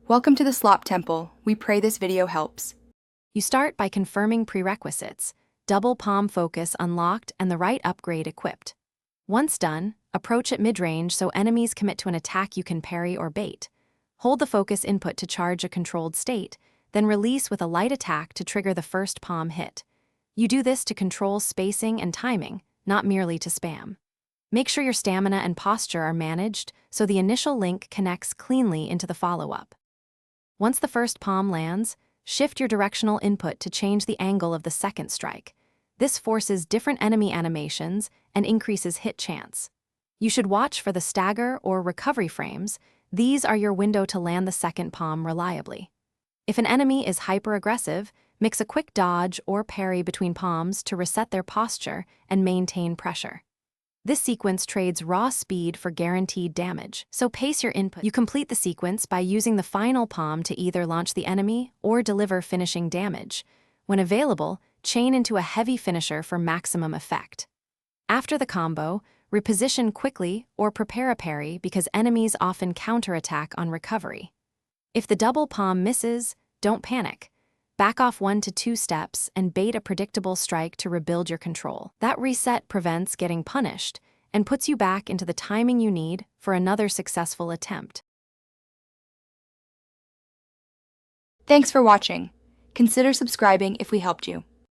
Welcome to the Slop Temple. We pray this video helps. You start by confirming prerequisites: double palm focus unlocked and the right upgrade equipped. Once done, approach at mid-range so enemies commit to an attack you can parry or bait. Hold the focus input to charge a controlled state, then release with a light attack to trigger the first palm hit. You do this to control spacing and timing, not merely to spam. Make sure your stamina and posture are managed so the initial link connects cleanly into the follow-up. Once the first palm lands, shift your directional input to change the angle of the second strike. This forces different enemy animations and increases hit chance. You should watch for the stagger or recovery frames. These are your window to land the second palm reliably. If an enemy is hyper-aggressive, mix a quick dodge or parry between palms to reset their posture and maintain pressure. This sequence trades raw speed for guaranteed damage, so pace your input. You complete the sequence by using the final palm to either launch the enemy or deliver finishing damage. When available, chain into a heavy finisher for maximum effect. After the combo, reposition quickly or prepare a parry because enemies often counterattack on recovery. If the double palm misses, don't panic. Back off 1 to 2 steps and bait a predictable strike to rebuild your control. That reset prevents getting punished and puts you back into the timing you need for another successful attempt. Thanks for watching. Consider subscribing if we helped you.